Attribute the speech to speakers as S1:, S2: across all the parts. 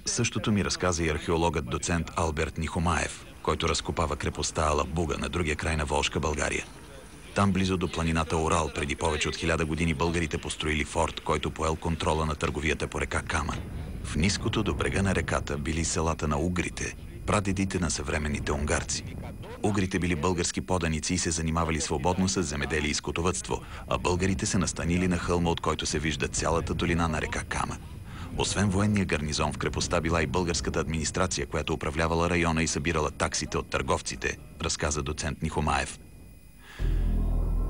S1: Същото ми разказа и археологът доцент Алберт Нихомаев, който разкопава крепостта Алабуга на другия край на Волжка България. Там, близо до планината Урал, преди повече от 1000 години българите построили форт, който поел контрола на търговията по река Кама. В ниското до брега на реката били селата на угрите, прадедите на съвременните унгарци. Угрите били български поданици и се занимавали свободно с земеделие и скотовъдство, а българите се настанили на хълма, от който се вижда цялата долина на река Кама. Освен военния гарнизон в крепостта била и българската администрация, която управлявала района и събирала таксите от търговците, разказа доцент Нихомаев.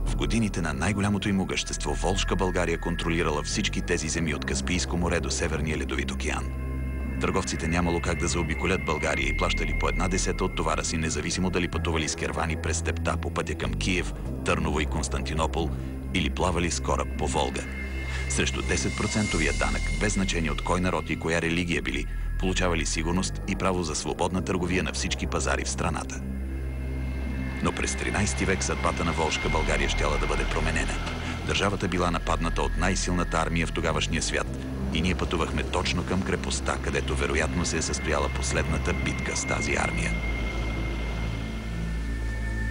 S1: В годините на най-голямото им могъщество Волжка България контролирала всички тези земи от Каспийско море до Северния ледовит океан. Търговците нямало как да заобиколят България и плащали по 1/10 от товара си, независимо дали пътували с кервани през степта по пътя към Киев, Търново и Константинопол или плавали с кораб по Волга. Срещу 10% данък, без значение от кой народ и коя религия били, получавали сигурност и право за свободна търговия на всички пазари в страната. Но през 13 век съдбата на Волжка България щяла да бъде променена. Държавата била нападната от най-силната армия в тогавашния свят и ние пътувахме точно към крепостта, където вероятно се е състояла последната битка с тази армия.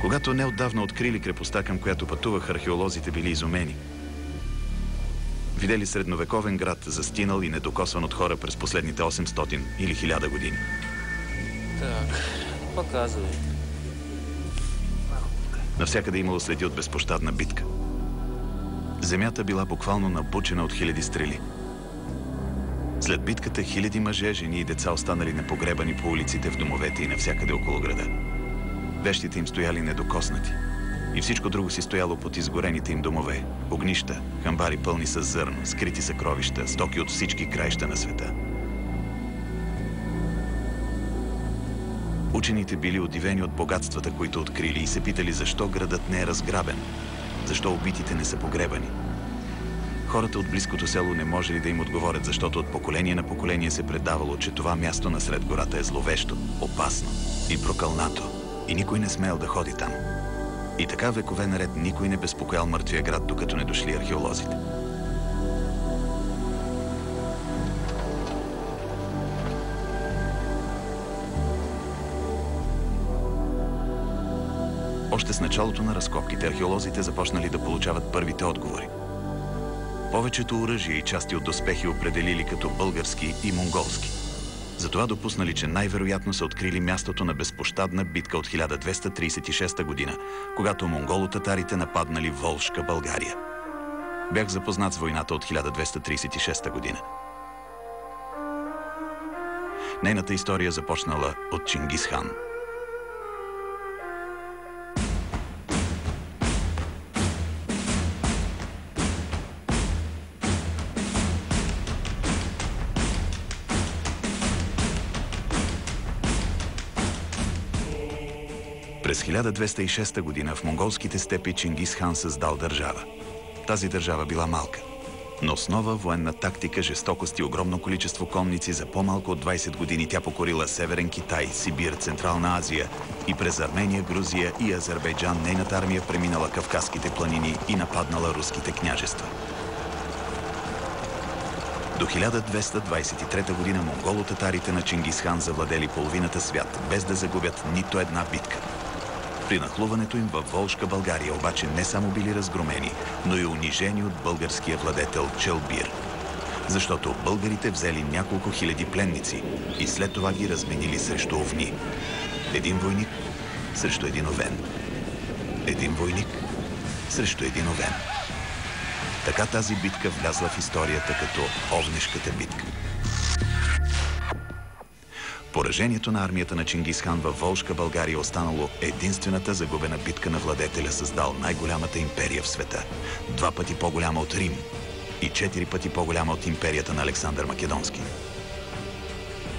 S1: Когато неотдавна открили крепостта, към която пътувах, археолозите били изумени. Видели средновековен град, застинал и недокосван от хора през последните 800 или 1000 години.
S2: Так, показвай.
S1: Навсякъде имало следи от безпощадна битка. Земята била буквално набучена от хиляди стрели. След битката хиляди мъже, жени и деца останали непогребани по улиците, в домовете и навсякъде около града. Вещите им стояли недокоснати. И всичко друго си стояло под изгорените им домове. Огнища, хамбари пълни с зърно, скрити съкровища, стоки от всички краища на света. Учените били удивени от богатствата, които открили, и се питали защо градът не е разграбен, защо убитите не са погребани. Хората от близкото село не можели да им отговорят, защото от поколение на поколение се предавало, че това място насред гората е зловещо, опасно и прокълнато, и никой не смеел да ходи там. И така векове наред никой не безпокоял мъртвия град, докато не дошли археолозите. Още с началото на разкопките археолозите започнали да получават първите отговори. Повечето оръжия и части от доспехи определили като български и монголски. Затова допуснали, че най-вероятно са открили мястото на безпощадна битка от 1236 година, когато монголо-татарите нападнали Волжка България. Бях запознат с войната от 1236 година. Нейната история започнала от Чингис хан. През 1206 година в монголските степи Чингис хан създал държава. Тази държава била малка, но с нова военна тактика, жестокост и огромно количество конници за по-малко от 20 години тя покорила Северен Китай, Сибир, Централна Азия и през Армения, Грузия и Азербайджан нейната армия преминала Кавказските планини и нападнала руските княжества. До 1223 година монголо-татарите на Чингис хан завладели половината свят, без да загубят нито една битка. При нахлуването им във Волжка България обаче не само били разгромени, но и унижени от българския владетел Челбир. Защото българите взели няколко хиляди пленници и след това ги разменили срещу овни. Един войник срещу един овен. Един войник срещу един овен. Така тази битка влязла в историята като Овнешката битка. Поражението на армията на Чингис хан във Волжка България останало единствената загубена битка на владетеля, създал най-голямата империя в света. 2 пъти по-голяма от Рим и 4 пъти по-голяма от империята на Александър Македонски.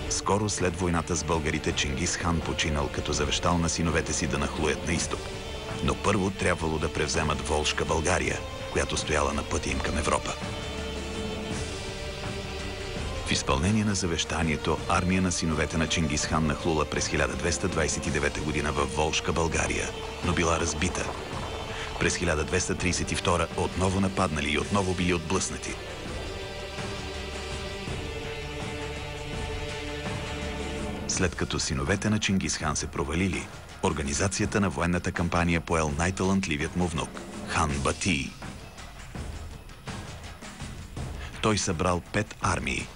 S1: Скоро след войната с българите Чингис хан починал, като завещал на синовете си да нахлуят на изток. Но първо трябвало да превземат Волжка България, която стояла на пътя им към Европа. В изпълнение на завещанието, армия на синовете на Чингис хан нахлула през 1229 година във Волжка България, но била разбита. През 1232 отново нападнали и отново били отблъснати. След като синовете на Чингис хан се провалили, организацията на военната кампания поел най-талантливият му внук – хан Батий. Той събрал 5 армии.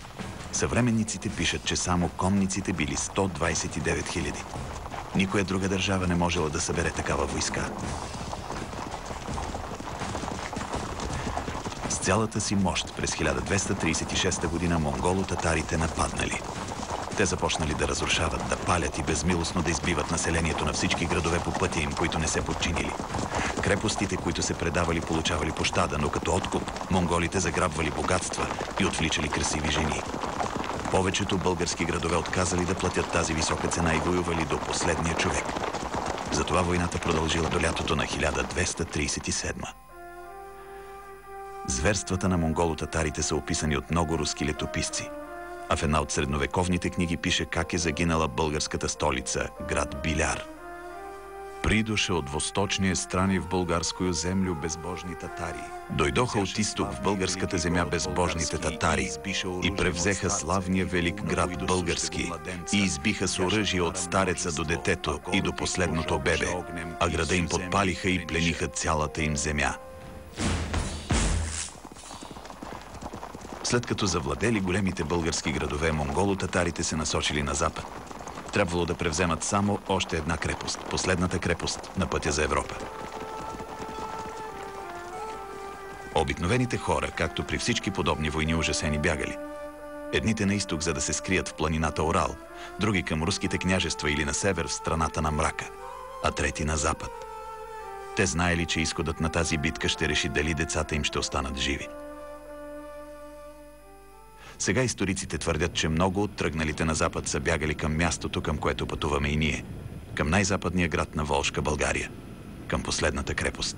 S1: Съвременниците пишат, че само конниците били 129 хиляди. Никоя друга държава не можела да събере такава войска. С цялата си мощ през 1236 година монголо-татарите нападнали. Те започнали да разрушават, да палят и безмилостно да избиват населението на всички градове по пътя им, които не се подчинили. Крепостите, които се предавали, получавали пощада, но като откуп монголите заграбвали богатства и отвличали красиви жени. Повечето български градове отказали да платят тази висока цена и воювали до последния човек. Затова войната продължила до лятото на 1237. Зверствата на монголо-татарите са описани от много руски летописци, а в една от средновековните книги пише как е загинала българската столица, град Биляр. Придоше от восточния страни в българскою землю безбожни татари. Дойдоха от изток в българската земя безбожните татари и превзеха славния велик град български и избиха с оръжие от стареца до детето и до последното бебе, а града им подпалиха и плениха цялата им земя. След като завладели големите български градове, монголо-татарите се насочили на запад. Трябвало да превземат само още една крепост, последната крепост на пътя за Европа. Обикновените хора, както при всички подобни войни, ужасени бягали. Едните на изток, за да се скрият в планината Урал, други към руските княжества или на север в страната на мрака, а трети на запад. Те знаели, че изходът на тази битка ще реши дали децата им ще останат живи. Сега историците твърдят, че много от тръгналите на запад са бягали към мястото, към което пътуваме и ние, към най-западния град на Волжка България, към последната крепост.